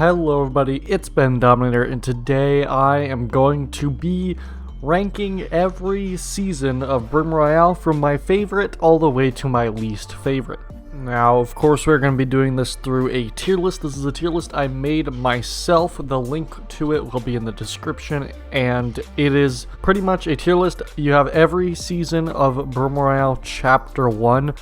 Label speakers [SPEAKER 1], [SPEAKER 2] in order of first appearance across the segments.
[SPEAKER 1] Hello everybody, it's Bendominator, and today I am going to be ranking every season of Brim Royale from my favorite all the way to my least favorite. Now, of course, we're going to be doing this through a tier list. This is a tier list I made myself. The link to it will be in the description, and it is pretty much a tier list. You have every season of Brim Royale Chapter 1.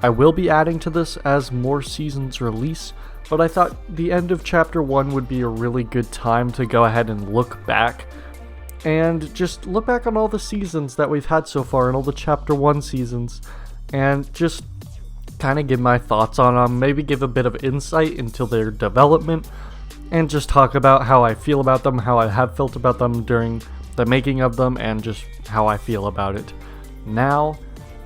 [SPEAKER 1] I will be adding to this as more seasons release, but I thought the end of Chapter 1 would be a really good time to go ahead and look back. And just look back on all the seasons that we've had so far and all the Chapter 1 seasons. And just kind of give my thoughts on them. Maybe give a bit of insight into their development. And just talk about how I feel about them, how I have felt about them during the making of them. And just how I feel about it now.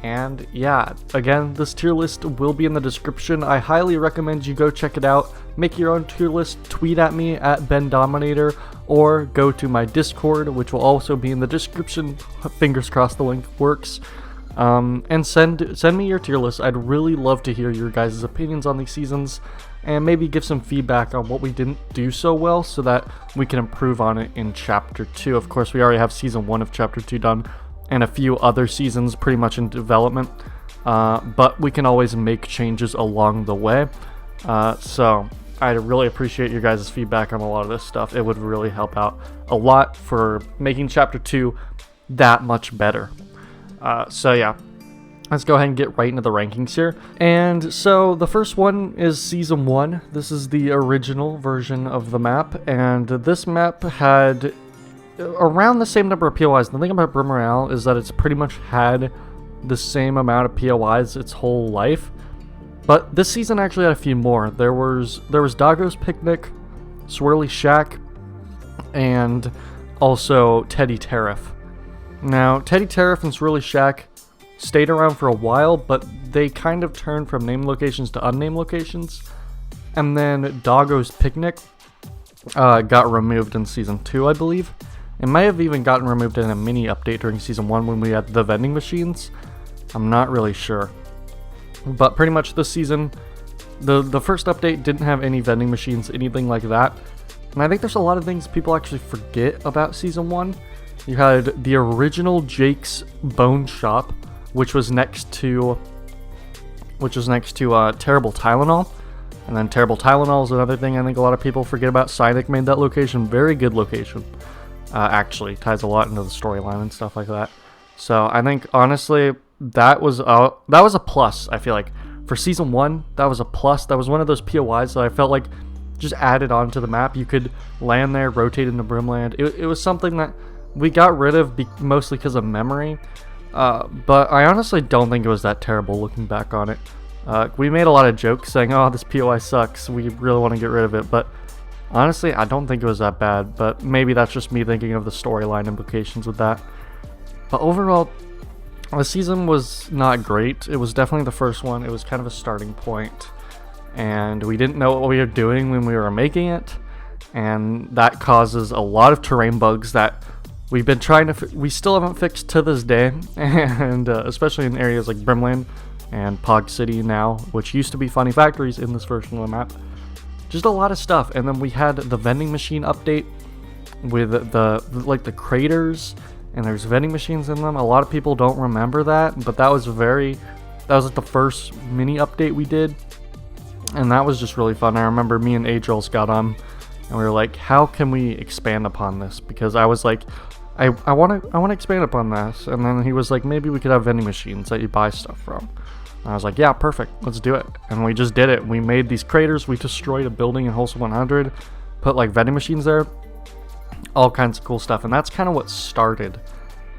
[SPEAKER 1] And yeah, again, this tier list will be in the description. I highly recommend you go check it out. Make your own tier list, tweet at me at Bendominator, or go to my Discord, which will also be in the description. Fingers crossed the link works. And send me your tier list. I'd really love to hear your guys' opinions on these seasons, and maybe give some feedback on what we didn't do so well so that we can improve on it in Chapter 2. Of course, we already have Season 1 of Chapter 2 done, and a few other seasons pretty much in development, but we can always make changes along the way. So I'd really appreciate your guys' feedback on a lot of this stuff. It would really help out a lot for making Chapter 2 that much better. So yeah, let's go ahead and get right into the rankings here. And so the first one is Season 1. This is the original version of the map, and this map had around the same number of POIs. The thing about Brim Royale is that it's pretty much had the same amount of POIs its whole life, but this season actually had a few more. There was Doggo's Picnic, Swirly Shack, and also Teddy Tariff. Now, Teddy Tariff and Swirly Shack stayed around for a while, but they kind of turned from named locations to unnamed locations, and then Doggo's Picnic got removed in Season 2, I believe. It might have even gotten removed in a mini update during Season 1 when we had the vending machines. I'm not really sure. But pretty much this season, the first update didn't have any vending machines, anything like that. And I think there's a lot of things people actually forget about Season 1. You had the original Jake's Bone Shop, which was next to Terrible Tylenol. And then Terrible Tylenol is another thing I think a lot of people forget about. Cynic made that location. Very good location. Actually, ties a lot into the storyline and stuff like that. So I think, honestly, that was a plus, I feel like. For Season 1, that was a plus. That was one of those POIs that I felt like just added onto the map. You could land there, rotate into Brimland. It was something that we got rid of mostly because of memory. But I honestly don't think it was that terrible looking back on it. We made a lot of jokes saying, oh, this POI sucks, we really want to get rid of it, but honestly, I don't think it was that bad, but maybe that's just me thinking of the storyline implications with that. But overall, the season was not great. It was definitely the first one. It was kind of a starting point, and we didn't know what we were doing when we were making it, and that causes a lot of terrain bugs that we've been trying to we still haven't fixed to this day, and especially in areas like Brimland and Pog City now, which used to be Funny Factories in this version of the map. Just a lot of stuff. And then we had the vending machine update with the craters, and there's vending machines in them. A lot of people don't remember that, but that was like the first mini update we did, and that was just really fun. I remember me and Adriels got on, and we were like, how can we expand upon this? Because I was like, I want to expand upon this. And then he was like, maybe we could have vending machines that you buy stuff from. And I was like, yeah, perfect, let's do it. And we just did it. We made these craters, we destroyed a building in Wholesome 100, put like vending machines there, all kinds of cool stuff. And that's kind of what started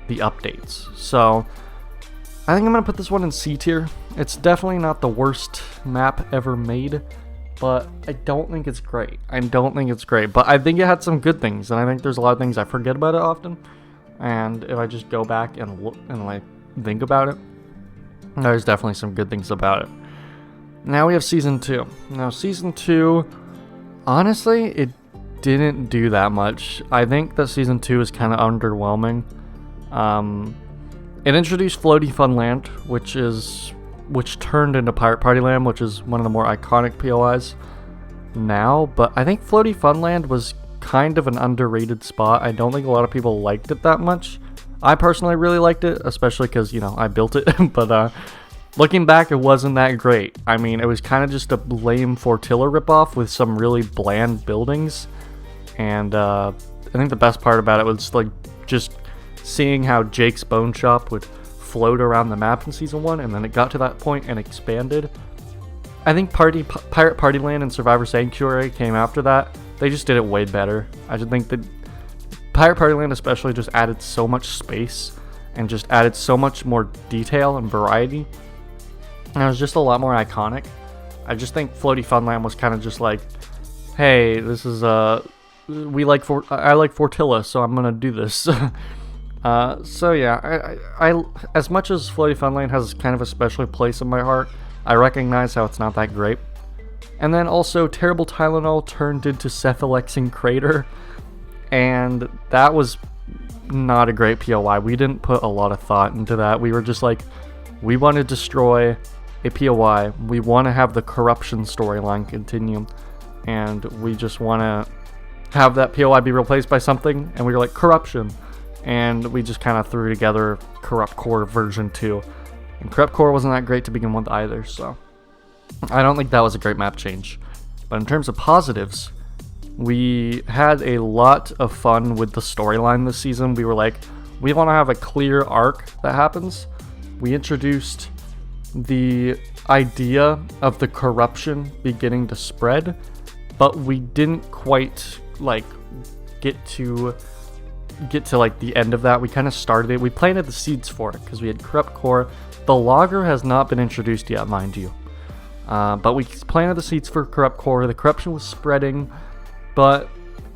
[SPEAKER 1] the updates. So I think I'm going to put this one in C tier. It's definitely not the worst map ever made, but I don't think it's great. But I think it had some good things, and I think there's a lot of things I forget about it often. And if I just go back and look and like think about it, there's definitely some good things about it. Now we have Season 2. Now Season 2, honestly, it didn't do that much. I think that Season 2 is kind of underwhelming. It introduced Floaty Fun Land, which turned into Pirate Party Land, which is one of the more iconic POIs. now, but I think Floaty Funland was kind of an underrated spot. I don't think a lot of people liked it that much. I personally really liked it, especially because, you know, I built it, but looking back, it wasn't that great. I mean, it was kind of just a lame Fortilla ripoff with some really bland buildings, and I think the best part about it was, like, just seeing how Jake's Bone Shop would float around the map in Season 1, and then it got to that point and expanded. I think Pirate Party Land and Survivor Sanctuary came after that. They just did it way better. I just think that Pirate Party Land especially just added so much space and just added so much more detail and variety. And it was just a lot more iconic. I just think Floaty Funland was kind of just like, hey, this is I like Fortilla, so I'm gonna do this. So yeah, I as much as Floaty Funland has kind of a special place in my heart, I recognize how it's not that great. And then also, Terrible Tylenol turned into Cephalexin Crater, and that was not a great POI. We didn't put a lot of thought into that. We were just like, we want to destroy a POI. We want to have the corruption storyline continue, and we just want to have that POI be replaced by something, and we were like, corruption. And we just kind of threw together Corrupt Core version 2. And Corrupt Core wasn't that great to begin with either, so I don't think that was a great map change. But in terms of positives, we had a lot of fun with the storyline this season. We were like, we want to have a clear arc that happens. We introduced the idea of the corruption beginning to spread, but we didn't quite like get to like the end of that. We kind of started it. We planted the seeds for it because we had Corrupt Core. The Logger has not been introduced yet, mind you. But we planted the seeds for Corrupt Core. The corruption was spreading, but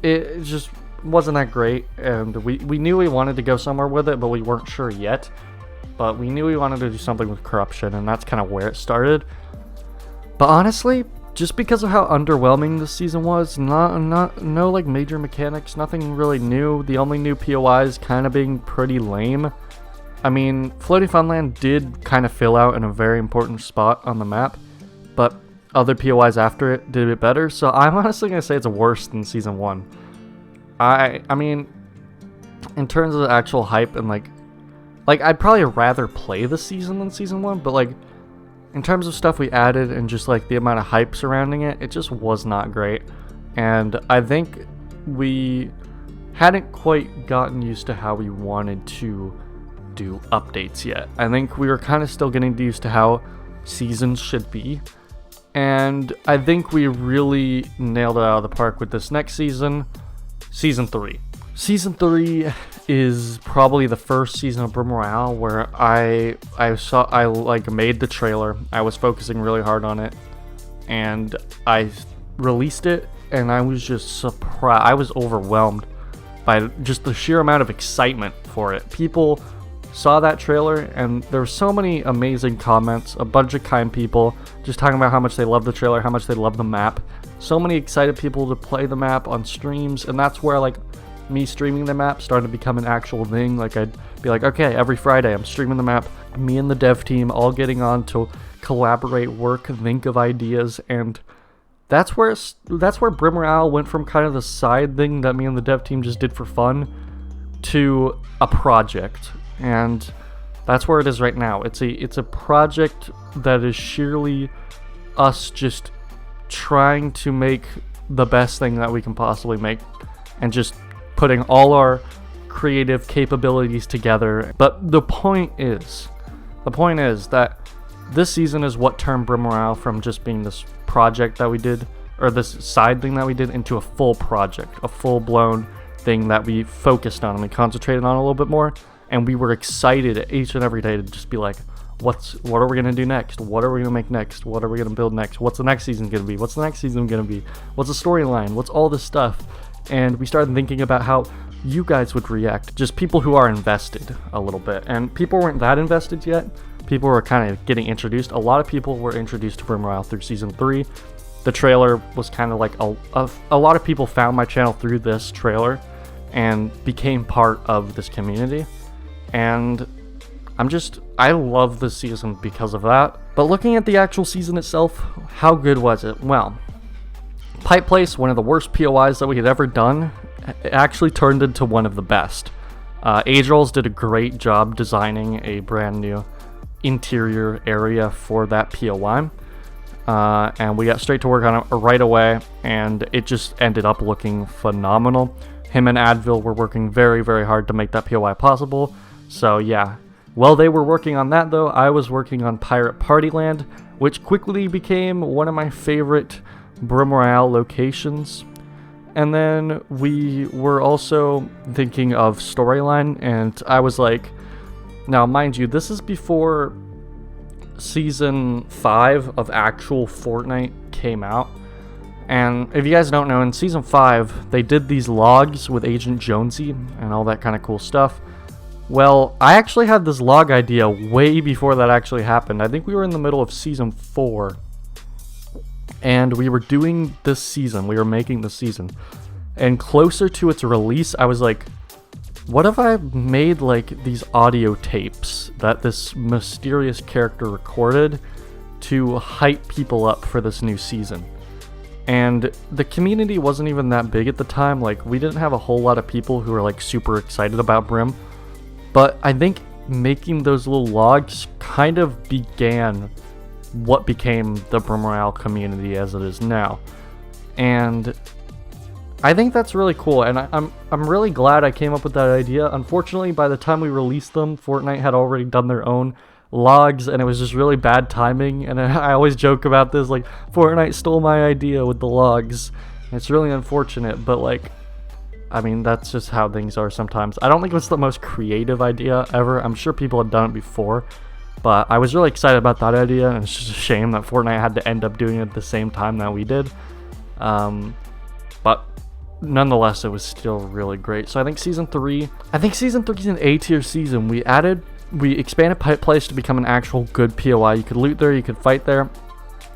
[SPEAKER 1] it just wasn't that great. And we knew we wanted to go somewhere with it, but we weren't sure yet. But we knew we wanted to do something with corruption, and that's kind of where it started. But honestly, just because of how underwhelming this season was, no like major mechanics, nothing really new. The only new POIs kind of being pretty lame. I mean, Floaty Funland did kind of fill out in a very important spot on the map, but other POIs after it did a bit better, so I'm honestly going to say it's worse than Season 1. I mean, in terms of the actual hype and like I'd probably rather play this season than Season 1, but like, in terms of stuff we added and just like the amount of hype surrounding it, it just was not great. And I think we hadn't quite gotten used to how we wanted to do updates yet. I think we were kind of still getting used to how seasons should be. And I think we really nailed it out of the park with this next season, Season 3. Season 3 is probably the first season of Brim Royale where I made the trailer. I was focusing really hard on it, and I released it, and I was just surprised. I was overwhelmed by just the sheer amount of excitement for it. People saw that trailer, and there were so many amazing comments, a bunch of kind people just talking about how much they love the trailer, how much they love the map. So many excited people to play the map on streams, and that's where like me streaming the map started to become an actual thing. Like, I'd be like, okay, every Friday I'm streaming the map, me and the dev team all getting on to collaborate, work, think of ideas, and that's where Brim Royale went from kind of the side thing that me and the dev team just did for fun to a project. And that's where it is right now. It's a project that is sheerly us just trying to make the best thing that we can possibly make, and just putting all our creative capabilities together. But the point is that this season is what turned Brim Royale from just being this project that we did, or this side thing that we did, into a full project, a full-blown thing that we focused on and we concentrated on a little bit more. And we were excited each and every day to just be like, what are we going to do next? What are we going to make next? What are we going to build next? What's the next season going to be? What's the next season going to be? What's the storyline? What's all this stuff? And we started thinking about how you guys would react, just people who are invested a little bit. And people weren't that invested yet. People were kind of getting introduced. A lot of people were introduced to Brim Royale through Season 3. The trailer was kind of like a lot of people found my channel through this trailer and became part of this community. And I love this season because of that. But looking at the actual season itself, how good was it? Well, Pipe Place, one of the worst POIs that we had ever done, it actually turned into one of the best. Age Rolls did a great job designing a brand new interior area for that POI. And we got straight to work on it right away, and it just ended up looking phenomenal. Him and Advil were working very, very hard to make that POI possible. So yeah, while they were working on that though, I was working on Pirate Party Land, which quickly became one of my favorite Brim Royale locations. And then we were also thinking of storyline, and I was like, now mind you, this is before Season 5 of actual Fortnite came out. And if you guys don't know, in Season 5, they did these logs with Agent Jonesy and all that kind of cool stuff. Well, I actually had this log idea way before that actually happened. I think we were in the middle of Season 4. And we were doing this season. We were making the season. And closer to its release, I was like, what if I made like these audio tapes that this mysterious character recorded to hype people up for this new season? And the community wasn't even that big at the time. Like, we didn't have a whole lot of people who were like super excited about Brim. But I think making those little logs kind of began what became the Brim Royale community as it is now. And I think that's really cool, and I'm really glad I came up with that idea. Unfortunately, by the time we released them, Fortnite had already done their own logs, and it was just really bad timing. And I always joke about this, like, Fortnite stole my idea with the logs. It's really unfortunate, but like, I mean, that's just how things are sometimes. I don't think it's the most creative idea ever. I'm sure people have done it before, but I was really excited about that idea, and it's just a shame that Fortnite had to end up doing it at the same time that we did. But nonetheless, it was still really great. So I think Season 3 is an A tier season. We expanded Pipe Place to become an actual good POI. You could loot there, you could fight there.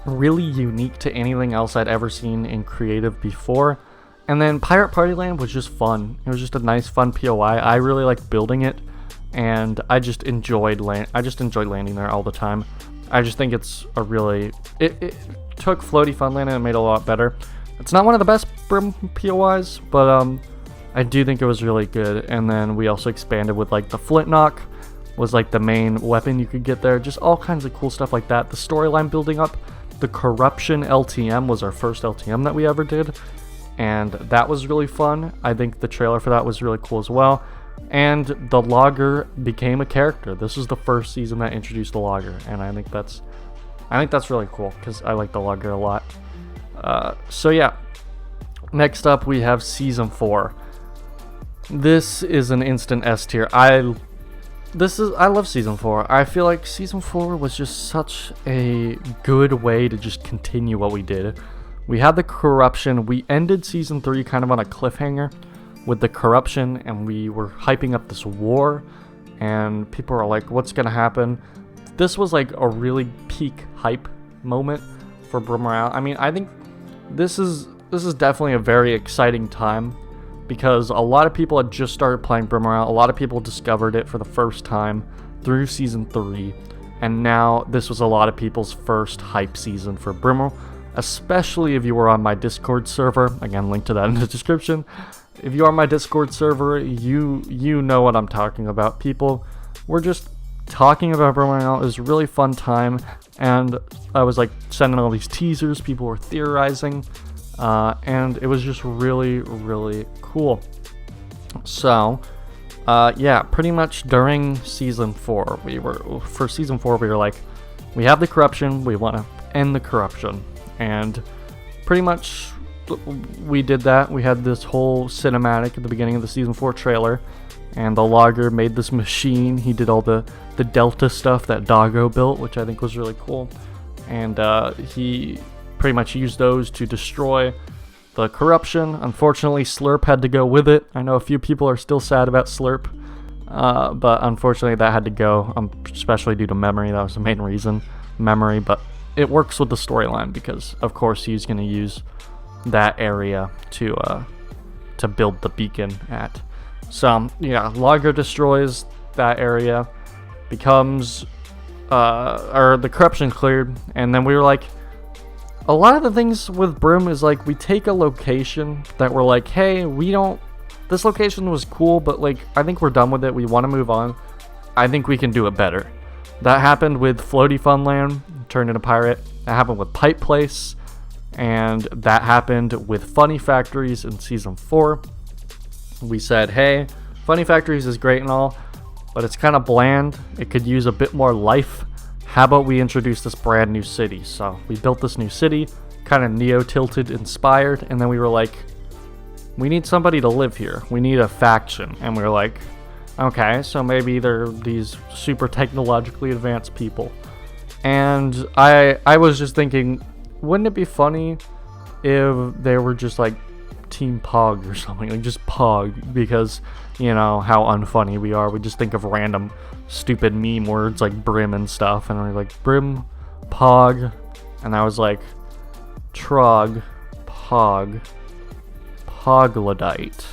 [SPEAKER 1] Really unique to anything else I'd ever seen in creative before. And then Pirate Party Land was just fun. It was just a nice, fun POI. I really liked building it, and I just enjoyed landing there all the time. I just think it's a really... It took Floaty Funland and it made it a lot better. It's not one of the best Brim POIs, but I do think it was really good. And then we also expanded with like the Flintlock was like the main weapon you could get there. Just all kinds of cool stuff like that. The storyline building up. The Corruption LTM was our first LTM that we ever did, and that was really fun. I think the trailer for that was really cool as well. And the Logger became a character. This was the first season that introduced the Logger, and I think that's really cool because I like the Logger a lot. So yeah, next up we have Season 4. This is an instant S tier. I love Season 4. I feel like Season 4 was just such a good way to just continue what we did. We had the Corruption. We ended Season 3 kind of on a cliffhanger with the Corruption, and we were hyping up this war, and people are like, what's gonna happen? This was like a really peak hype moment for Brim Royale. I mean, I think this is definitely a very exciting time because a lot of people had just started playing Brim Royale. A lot of people discovered it for the first time through Season 3, and now this was a lot of people's first hype season for Brim Royale, especially if you were on my Discord server. Again, link to that in the description. If you are on my Discord server, you know what I'm talking about. People were just talking about Brim Royale. It was a really fun time, and I was like sending all these teasers. People were theorizing, and it was just really, really cool. So yeah, pretty much during Season 4, we were like, we have the Corruption, we want to end the Corruption, and pretty much we did that. We had this whole cinematic at the beginning of the Season 4 trailer, and the Logger made this machine. He did all the Delta stuff that Doggo built, which I think was really cool, and he pretty much used those to destroy the Corruption. Unfortunately, Slurp had to go with it. I know a few people are still sad about Slurp, but unfortunately that had to go, especially due to memory. That was the main reason, memory, but it works with the storyline because, of course, he's going to use that area to build the beacon at. So, yeah, Logger destroys that area, becomes, or the Corruption cleared, and then we were like, a lot of the things with Brim is like we take a location that we're like, hey, this location was cool, but like I think we're done with it. We want to move on. I think we can do it better. That happened with Floaty Funland, turned into Pirate. That happened with Pipe Place, and that happened with Funny Factories in Season 4. We said, hey, Funny Factories is great and all, but it's kind of bland. It could use a bit more life. How about we introduce this brand new city? So we built this new city, kind of Neo-Tilted inspired, and then we were like, we need somebody to live here. We need a faction. And we were like, okay, so maybe they're these super technologically advanced people. And I was just thinking, wouldn't it be funny if they were just like Team Pog or something, like just Pog, because you know how unfunny we are. We just think of random stupid meme words like Brim and stuff, and we're like Brim, Pog, and I was like Trog, Pog, Poglodite,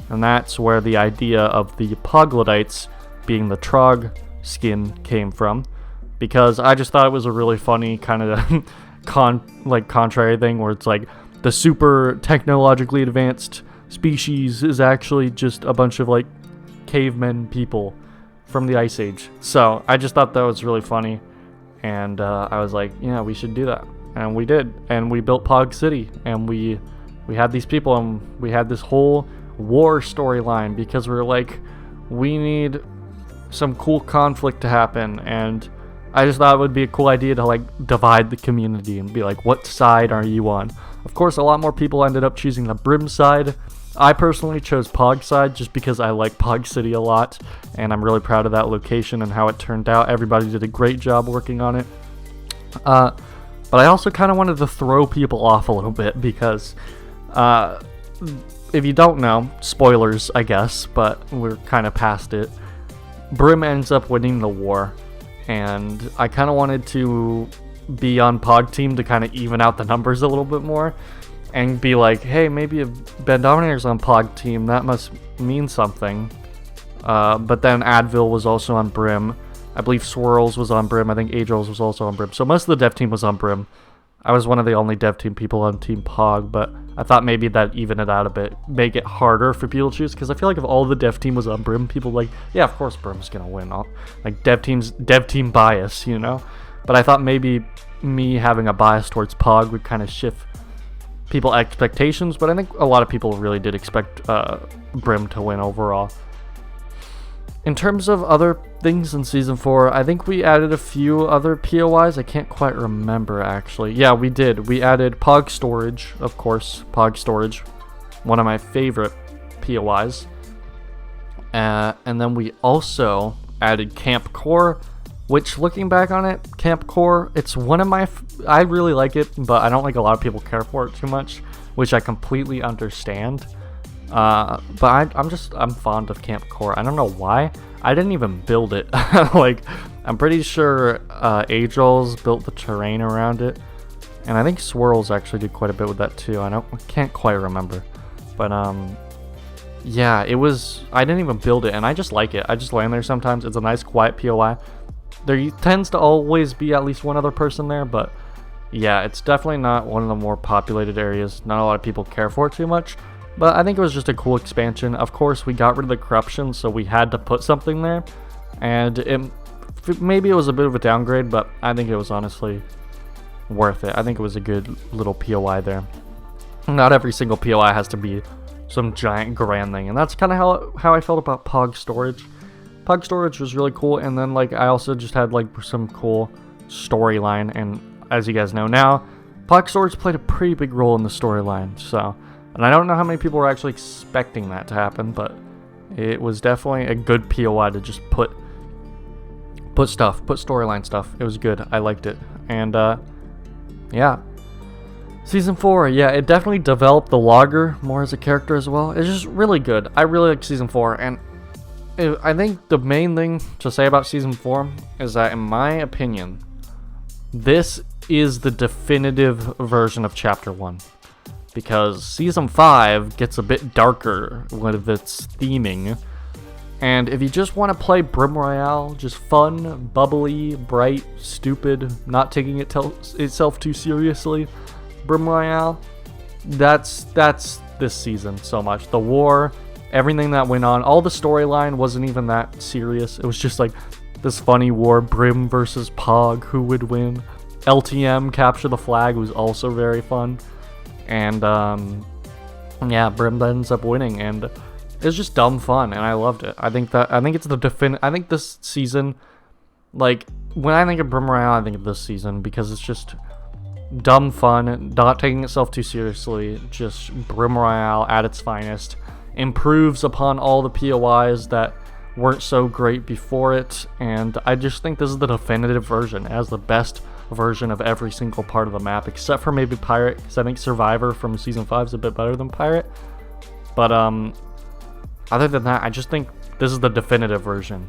[SPEAKER 1] and that's where the idea of the Poglodites being the Trog skin came from, because I just thought it was a really funny kind of contrary thing where it's like the super technologically advanced species is actually just a bunch of like cavemen people from the Ice Age. So I just thought that was really funny, and I was like, yeah, we should do that, and we did, and we built Pog City, and we had these people, and we had this whole war storyline because we were like, we need some cool conflict to happen, and I just thought it would be a cool idea to like divide the community and be like, what side are you on? Of course, a lot more people ended up choosing the Brim side. I personally chose Pog side just because I like Pog City a lot, and I'm really proud of that location and how it turned out. Everybody did a great job working on it. But I also kind of wanted to throw people off a little bit because if you don't know, spoilers, I guess, but we're kind of past it. Brim ends up winning the war, and I kind of wanted to be on Pog team to kind of even out the numbers a little bit more, and be like, hey, maybe if Bendominator's on Pog team, that must mean something. But then Advil was also on Brim. I believe Swirls was on Brim. I think Agel's was also on Brim. So most of the dev team was on Brim. I was one of the only dev team people on Team Pog, but I thought maybe that even it out a bit, make it harder for people to choose, because I feel like if all the dev team was on Brim, people like, yeah, of course Brim's gonna win. Like dev team bias, you know? But I thought maybe me having a bias towards Pog would kind of shift people expectations, but I think a lot of people really did expect Brim to win overall. In terms of other things in Season 4, I think we added a few other POIs. I can't quite remember, actually. Yeah, we did. We added Pog Storage, of course. Pog Storage, one of my favorite POIs. And then we also added Camp Core, which, looking back on it, Camp Core, it's one of my... I really like it, but I don't think a lot of people care for it too much, which I completely understand. But I'm fond of Camp Core. I don't know why. I didn't even build it. Like, I'm pretty sure Agel's built the terrain around it, and I think Swirls actually did quite a bit with that too. I can't quite remember, but yeah, it was. I didn't even build it, and I just like it. I just land there sometimes. It's a nice, quiet POI. There tends to always be at least one other person there, but yeah, it's definitely not one of the more populated areas. Not a lot of people care for it too much. But I think it was just a cool expansion. Of course, we got rid of the corruption, so we had to put something there. And maybe it was a bit of a downgrade, but I think it was honestly worth it. I think it was a good little POI there. Not every single POI has to be some giant grand thing, and that's kind of how I felt about Pog Storage. Pog Storage was really cool, and then like I also just had like some cool storyline, and as you guys know now, Pog Storage played a pretty big role in the storyline, so... And I don't know how many people were actually expecting that to happen, but it was definitely a good POI to just put storyline stuff. It was good. I liked it. And yeah. Season 4, yeah, it definitely developed the Logger more as a character as well. It's just really good. I really like Season 4, and I think the main thing to say about Season 4 is that, in my opinion, this is the definitive version of Chapter 1. Because Season 5 gets a bit darker with its theming, And if you just want to play Brim Royale, just fun, bubbly, bright, stupid, not taking itself too seriously, Brim Royale, that's this season so much. The war, everything that went on, all the storyline wasn't even that serious. It was just like this funny war, Brim versus Pog, who would win. LTM, capture the flag, was also very fun. And yeah, Brim ends up winning, and it's just dumb fun, and I loved it. I think it's I think this season, like, when I think of Brim Royale, I think of this season, because it's just dumb fun, not taking itself too seriously, just Brim Royale at its finest. Improves upon all the POIs that weren't so great before it, and I just think this is the definitive version. It has the best version of every single part of the map, except for maybe Pirate, because I think Survivor from Season 5 is a bit better than Pirate. But other than that, I just think this is the definitive version,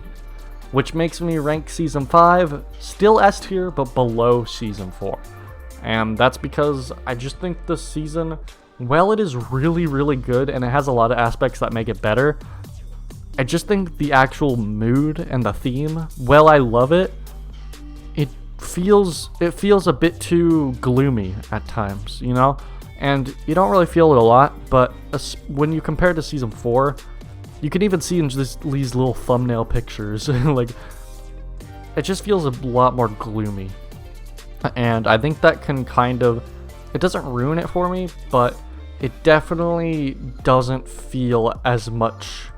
[SPEAKER 1] which makes me rank Season 5 still S tier, but below Season 4. And that's because I just think this season, well, it is really, really good, and it has a lot of aspects that make it better. I just think the actual mood and the theme, well, I love it. It feels a bit too gloomy at times, you know? And you don't really feel it a lot, but when you compare it to Season 4, you can even see in just these little thumbnail pictures, like, it just feels a lot more gloomy. And I think that can it doesn't ruin it for me, but it definitely doesn't feel as much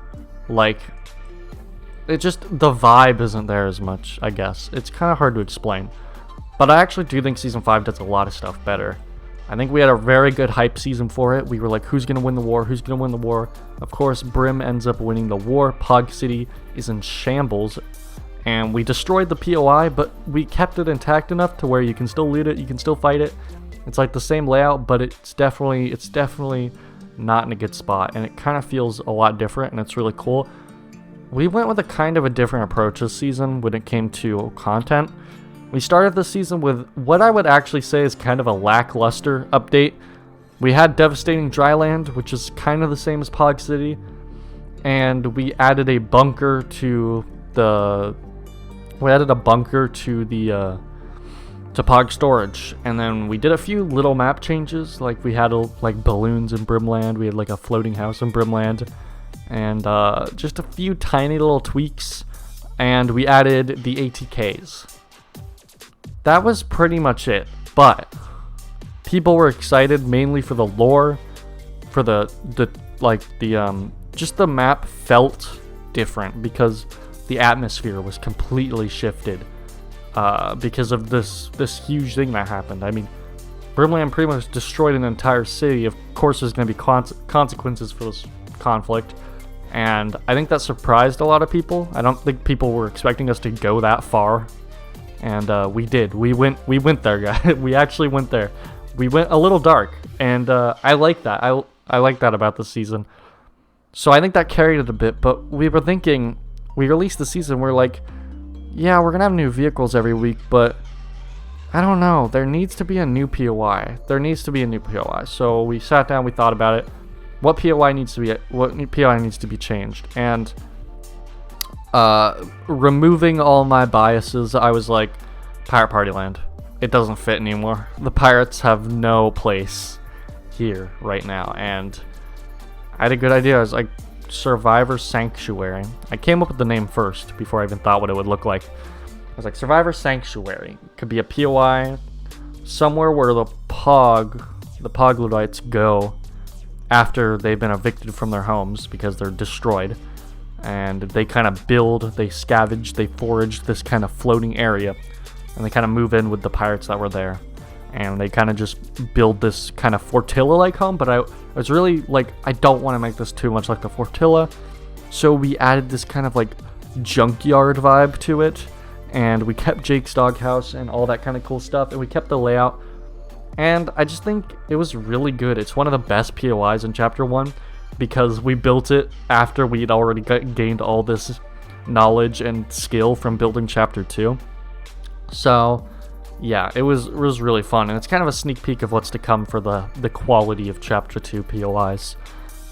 [SPEAKER 1] like, the vibe isn't there as much, I guess. It's kind of hard to explain. But I actually do think Season 5 does a lot of stuff better. I think we had a very good hype season for it. We were like, who's going to win the war? Who's going to win the war? Of course, Brim ends up winning the war. Pog City is in shambles. And we destroyed the POI, but we kept it intact enough to where you can still loot it, you can still fight it. It's like the same layout, but it's definitely not in a good spot. And it kind of feels a lot different, and it's really cool. We went with a kind of a different approach this season when it came to content. We started this season with what I would actually say is kind of a lackluster update. We had Devastating Dryland, which is kind of the same as Pog City, and we added a bunker to the Pog Storage, and then we did a few little map changes, like we had like balloons in Brimland, we had like a floating house in Brimland, and just a few tiny little tweaks, and we added the ATKs. That was pretty much it, but people were excited mainly for the lore, for just the map felt different because the atmosphere was completely shifted because of this huge thing that happened. I mean, Brimland pretty much destroyed an entire city. Of course, there's going to be consequences for this conflict, and I think that surprised a lot of people. I don't think people were expecting us to go that far. And we did. We went there, guys. We actually went there. We went a little dark, and I like that. I like that about this season. So I think that carried it a bit. But we were thinking, we released the season. We're like, yeah, we're gonna have new vehicles every week, but I don't know. There needs to be a new POI. So we sat down. We thought about it. What POI needs to be changed? And removing all my biases, I was like, Pirate Party Land. It doesn't fit anymore. The pirates have no place here right now, and I had a good idea. I was like, Survivor Sanctuary. I came up with the name first before I even thought what it would look like. I was like, Survivor Sanctuary. Could be a POI somewhere where the Pogloodites go after they've been evicted from their homes because they're destroyed. And they kind of build, they scavenge, they forage this kind of floating area. And they kind of move in with the pirates that were there. And they kind of just build this kind of Fortilla-like home. But I was really like, I don't want to make this too much like the Fortilla. So we added this kind of like junkyard vibe to it. And we kept Jake's doghouse and all that kind of cool stuff. And we kept the layout. And I just think it was really good. It's one of the best POIs in Chapter 1. Because we built it after we'd already gained all this knowledge and skill from building Chapter 2. So, yeah, it was really fun. And it's kind of a sneak peek of what's to come for the quality of Chapter 2 POIs,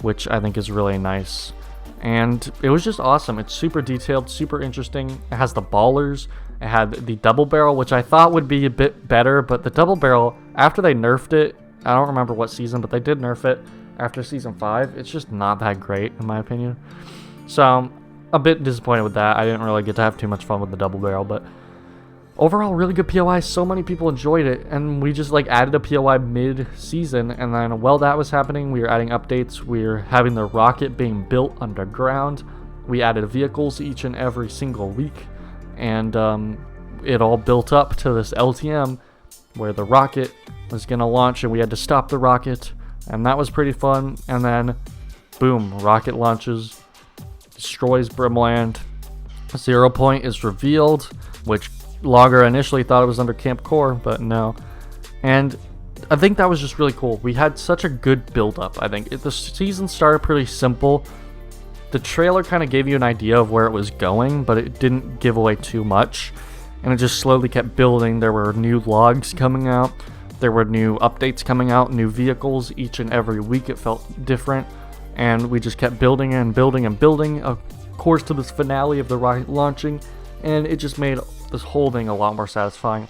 [SPEAKER 1] which I think is really nice. and it was just awesome. It's super detailed, super interesting. It has the ballers. It had the double barrel, which I thought would be a bit better, but the double barrel, after they nerfed it, I don't remember what season, but they did nerf it after season 5. It's just not that great, in my opinion. So I'm a bit disappointed with that. I didn't really get to have too much fun with the double barrel, but overall, really good POI. So many people enjoyed it, and we just like added a POI mid-season, and then while that was happening, we were adding updates. We were having the rocket being built underground. We added vehicles each and every single week, and it all built up to this LTM where the rocket was gonna launch, and we had to stop the rocket, and that was pretty fun. And then, boom, rocket launches, destroys Brimland. 0 point is revealed, which Logger initially thought it was under Camp Core, but no. And I think that was just really cool. We had such a good build-up, I think. The season started pretty simple. The trailer kind of gave you an idea of where it was going, but it didn't give away too much. And it just slowly kept building. There were new logs coming out. There were new updates coming out, new vehicles each and every week. It felt different. And we just kept building and building and building, of course, to this finale of the rocket launching. And it just made this whole thing a lot more satisfying.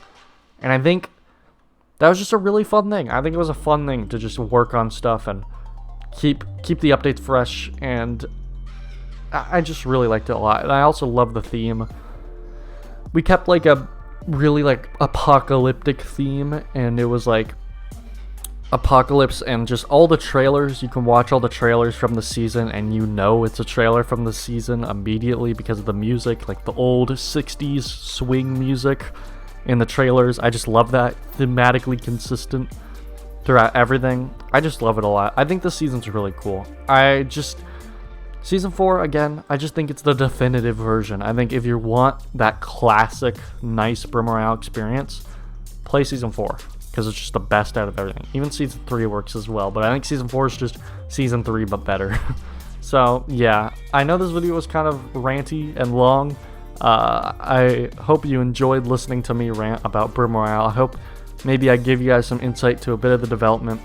[SPEAKER 1] And I think that was just a really fun thing. I think it was a fun thing to just work on stuff and keep the updates fresh. And I just really liked it a lot. And I also love the theme. We kept like a really like apocalyptic theme, and it was like apocalypse, and just all the trailers. You can watch all the trailers from the season, and you know it's a trailer from the season immediately because of the music, like the old 60s swing music in the trailers. I just love that. Thematically consistent throughout everything. I just love it a lot. I think the season's really cool. Season 4, again, I just think it's the definitive version. I think if you want that classic, nice Brim Royale experience, play Season 4, because it's just the best out of everything. Even Season 3 works as well, but I think Season 4 is just Season 3, but better. So, yeah, I know this video was kind of ranty and long. I hope you enjoyed listening to me rant about Brim Royale. I hope maybe I give you guys some insight to a bit of the development.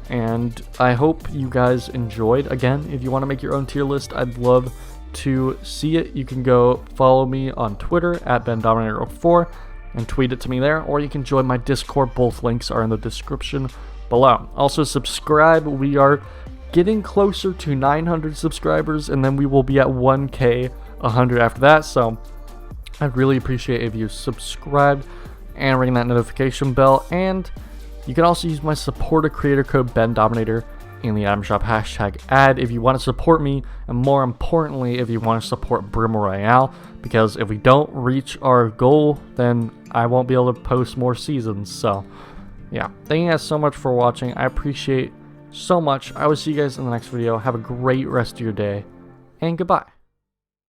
[SPEAKER 1] And I hope you guys enjoyed. Again, if you want to make your own tier list, I'd love to see it. You can go follow me on Twitter at Bendominator04 and tweet it to me there, or you can join my Discord. Both links are in the description below. Also, subscribe. We are getting closer to 900 subscribers, and then we will be at 1K 100 after that. So I'd really appreciate if you subscribed and ring that notification bell. And you can also use my supporter creator code Bendominator in the item shop #ad if you want to support me, and more importantly, if you want to support Brim Royale, because if we don't reach our goal, then I won't be able to post more seasons. So yeah, thank you guys so much for watching. I appreciate so much. I will see you guys in the next video. Have a great rest of your day, and goodbye.